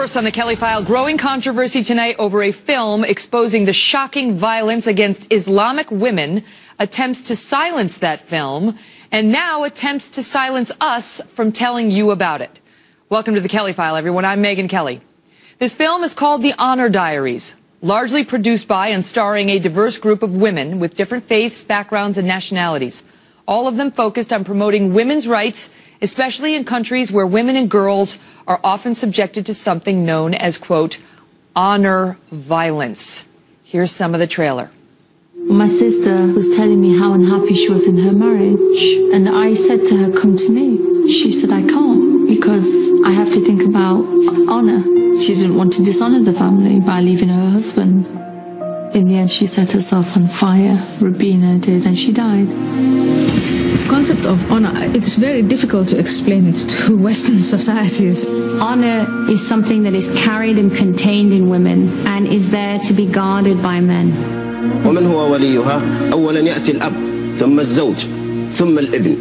First on the Kelly File, growing controversy tonight over a film exposing the shocking violence against Islamic women, attempts to silence that film, and now attempts to silence us from telling you about it. Welcome to the Kelly File, everyone. I'm Megyn Kelly. This film is called The Honor Diaries, largely produced by and starring a diverse group of women with different faiths, backgrounds, and nationalities. All of them focused on promoting women's rights, especially in countries where women and girls are often subjected to something known as, quote, honor violence. Here's some of the trailer. My sister was telling me how unhappy she was in her marriage, and I said to her, come to me. She said, I can't, because I have to think about honor. She didn't want to dishonor the family by leaving her husband. In the end, she set herself on fire. Rubina did, and she died. The concept of honor, it's very difficult to explain it to Western societies. Honor is something that is carried and contained in women and is there to be guarded by men. ومن هو وليها أولا يأتي الأب ثم الزوج ثم الابن.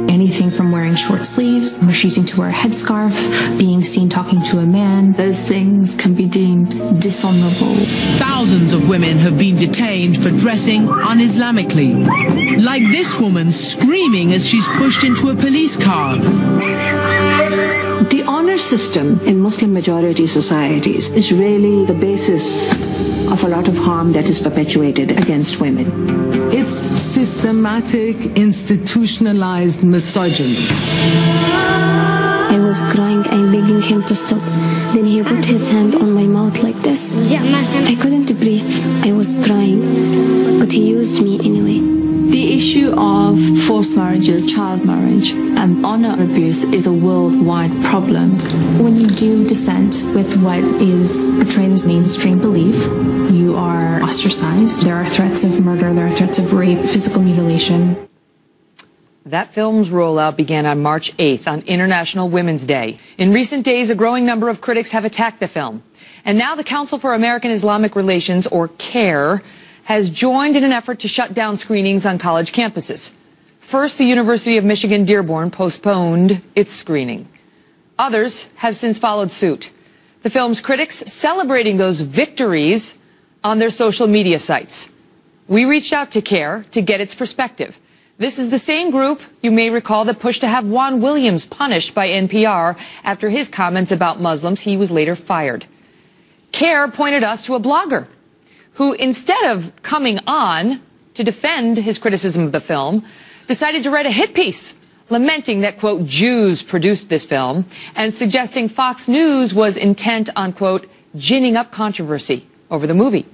Anything from wearing short sleeves, refusing to wear a headscarf, being seen talking to a man. Those things can be deemed dishonorable. Thousands of women have been detained for dressing un-Islamically. Like this woman screaming as she's pushed into a police car. The honor system in Muslim majority societies is really the basis of a lot of harm that is perpetuated against women. It's systematic, institutionalized misogyny. I was crying and begging him to stop. Then he put his hand on my mouth like this. I couldn't breathe. I was crying, but he used me anyway. The issue of forced marriages, child marriage, and honor abuse is a worldwide problem. When you do dissent with what is portrayed as mainstream belief, you are ostracized. There are threats of murder, there are threats of rape, physical mutilation. That film's rollout began on March 8th on International Women's Day. In recent days, a growing number of critics have attacked the film. And now the Council for American Islamic Relations, or CAIR, has joined in an effort to shut down screenings on college campuses. First, the University of Michigan Dearborn postponed its screening. Others have since followed suit. The film's critics celebrating those victories on their social media sites. We reached out to CAIR to get its perspective. This is the same group, you may recall, that pushed to have Juan Williams punished by NPR after his comments about Muslims. He was later fired. CAIR pointed us to a blogger who, instead of coming on to defend his criticism of the film, decided to write a hit piece lamenting that, quote, Jews produced this film and suggesting Fox News was intent on, quote, ginning up controversy over the movie.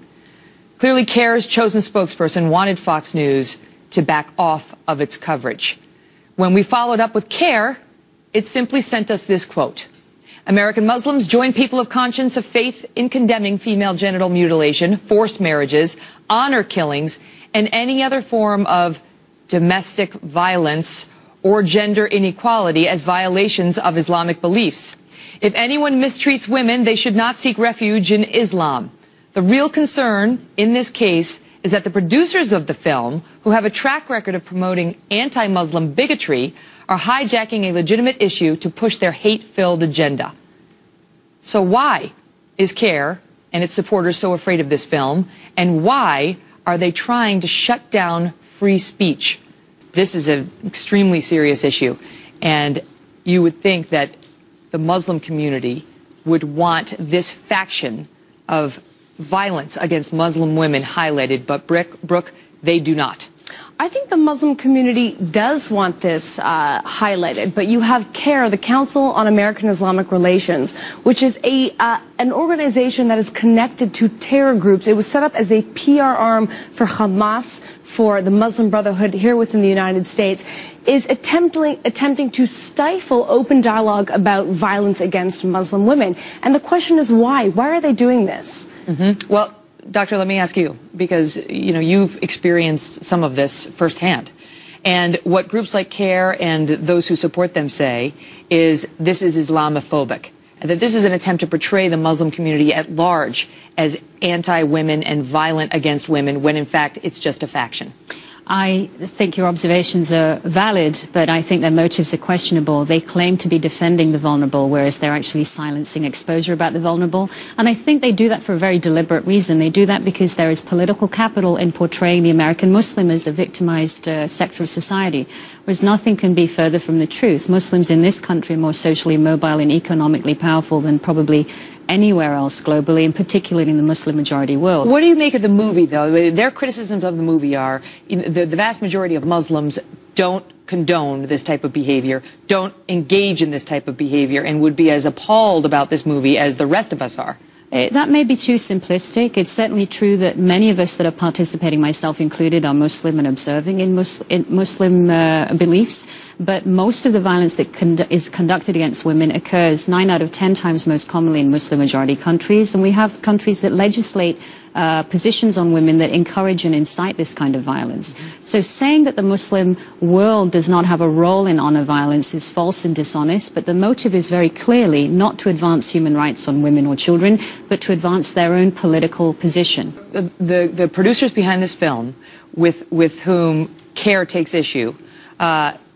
Clearly, CAIR's chosen spokesperson wanted Fox News to back off of its coverage. When we followed up with CAIR, it simply sent us this quote. American Muslims join people of conscience of faith in condemning female genital mutilation, forced marriages, honor killings, and any other form of domestic violence or gender inequality as violations of Islamic beliefs. If anyone mistreats women, they should not seek refuge in Islam. The real concern in this case is that the producers of the film, who have a track record of promoting anti-Muslim bigotry, are hijacking a legitimate issue to push their hate-filled agenda. So why is CAIR and its supporters so afraid of this film, and why are they trying to shut down free speech? This is an extremely serious issue, and you would think that the Muslim community would want this faction of violence against Muslim women highlighted, but Brooke, they do not. I think the Muslim community does want this highlighted, but you have CAIR, the Council on American Islamic Relations, which is an organization that is connected to terror groups. It was set up as a PR arm for Hamas, for the Muslim Brotherhood here within the United States, is attempting to stifle open dialogue about violence against Muslim women. And the question is why? Why are they doing this? Well, Doctor, let me ask you, because, you know, you've experienced some of this firsthand. And what groups like CAIR and those who support them say is this is Islamophobic, and that this is an attempt to portray the Muslim community at large as anti-women and violent against women, when in fact it's just a faction. I think your observations are valid, but I think their motives are questionable. They claim to be defending the vulnerable, whereas they're actually silencing exposure about the vulnerable. And I think they do that for a very deliberate reason. They do that because there is political capital in portraying the American Muslim as a victimized sector of society, whereas nothing can be further from the truth. Muslims in this country are more socially mobile and economically powerful than probably anywhere else globally, and particularly in the Muslim-majority world. What do you make of the movie, though? Their criticisms of the movie are the vast majority of Muslims don't condone this type of behavior, don't engage in this type of behavior, and would be as appalled about this movie as the rest of us are. That may be too simplistic. It's certainly true that many of us that are participating, myself included, are Muslim and observing in Muslim beliefs. But most of the violence that is conducted against women occurs 9 out of 10 times most commonly in Muslim-majority countries. And we have countries that legislate positions on women that encourage and incite this kind of violence. So saying that the Muslim world does not have a role in honor violence is false and dishonest, but the motive is very clearly not to advance human rights on women or children, but to advance their own political position. The producers behind this film, with whom CAIR takes issue,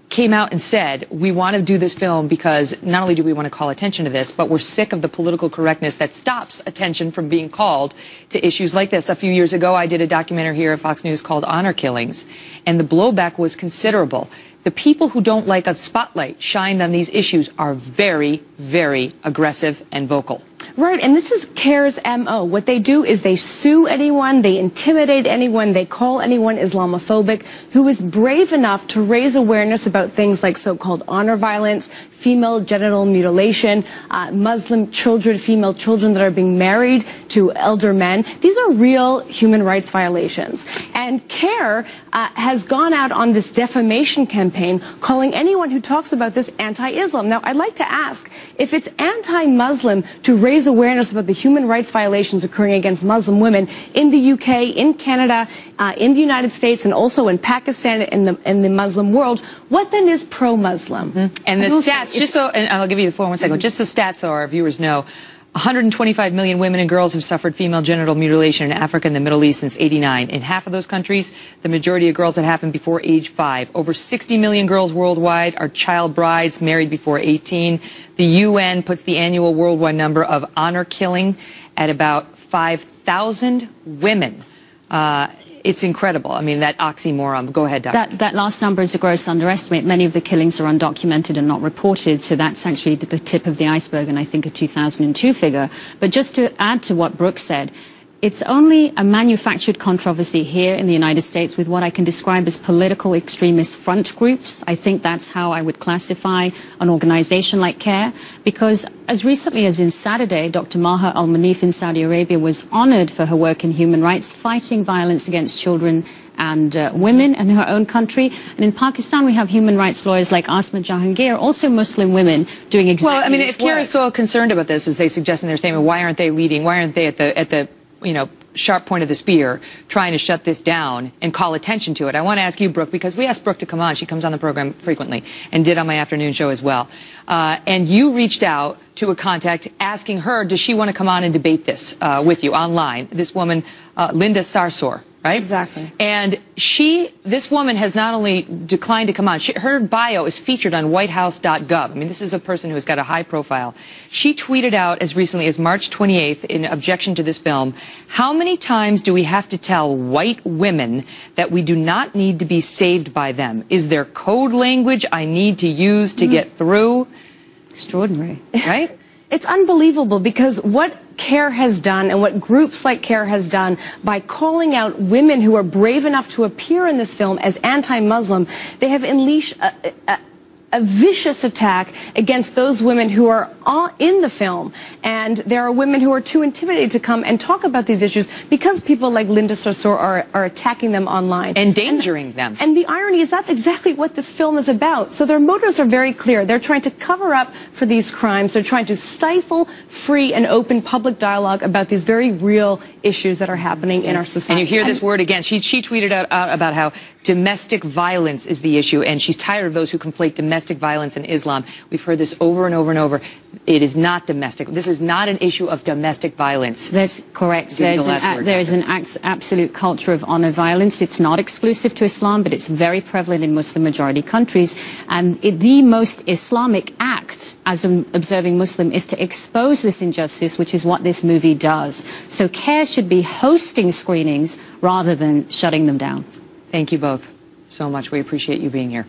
came out and said, we want to do this film because not only do we want to call attention to this, but we're sick of the political correctness that stops attention from being called to issues like this. A few years ago, I did a documentary here at Fox News called Honor Killings, and the blowback was considerable. The people who don't like a spotlight shined on these issues are very, very aggressive and vocal. Right, and this is CAIR's MO. What they do is they sue anyone, they intimidate anyone, they call anyone Islamophobic who is brave enough to raise awareness about things like so-called honor violence, female genital mutilation, Muslim children, female children that are being married to elder men. These are real human rights violations. And CAIR has gone out on this defamation campaign calling anyone who talks about this anti-Islam. Now, I'd like to ask, if it's anti-Muslim to raise awareness about the human rights violations occurring against Muslim women in the UK, in Canada, in the United States, and also in Pakistan and the Muslim world, what then is pro-Muslim? And the stats, just so, and I'll give you the floor in 1 second, just the stats so our viewers know, 125 million women and girls have suffered female genital mutilation in Africa and the Middle East since '89. In half of those countries, the majority of girls had happened before age 5. Over 60 million girls worldwide are child brides married before 18. The UN puts the annual worldwide number of honor killing at about 5,000 women. It's incredible. I mean, that oxymoron. Go ahead, Doctor. That last number is a gross underestimate. Many of the killings are undocumented and not reported, so that's actually the tip of the iceberg, and I think a 2002 figure. But just to add to what Brooke said, it's only a manufactured controversy here in the United States with what I can describe as political extremist front groups. I think that's how I would classify an organization like CAIR, because as recently as in Saturday, Dr. Maha Al-Manif in Saudi Arabia was honored for her work in human rights, fighting violence against children and women in her own country. And in Pakistan, we have human rights lawyers like Asma Jahangir, also Muslim women, doing exactly this work. Well, I mean, if CAIR is so concerned about this, as they suggest in their statement, why aren't they leading? Why aren't they at the sharp point of the spear, trying to shut this down and call attention to it? I want to ask you, Brooke, because we asked Brooke to come on. She comes on the program frequently and did on my afternoon show as well. And you reached out to a contact asking her, does she want to come on and debate this with you online? This woman, Linda Sarsour, right? Exactly. And this woman has not only declined to come on, her bio is featured on whitehouse.gov. I mean, this is a person who has got a high profile. She tweeted out as recently as March 28th in objection to this film, how many times do we have to tell white women that we do not need to be saved by them? Is there code language I need to use to get through? Extraordinary, right? It's unbelievable, because what CAIR has done and what groups like CAIR has done by calling out women who are brave enough to appear in this film as anti-Muslim, they have unleashed a vicious attack against those women who are in the film. And there are women who are too intimidated to come and talk about these issues because people like Linda Sarsour are attacking them online. Endangering them. And the irony is that's exactly what this film is about. So their motives are very clear. They're trying to cover up for these crimes. They're trying to stifle free and open public dialogue about these very real issues that are happening in our society. And you hear this word again. She tweeted out about how domestic violence is the issue, and she's tired of those who conflate domestic violence and Islam. We've heard this over and over and over. it is not domestic. This is not an issue of domestic violence. That's correct. There is an absolute culture of honor violence. It's not exclusive to Islam, but it's very prevalent in Muslim-majority countries. And the most Islamic act as an observing Muslim is to expose this injustice, which is what this movie does. So CAIR should be hosting screenings rather than shutting them down. Thank you both so much. We appreciate you being here.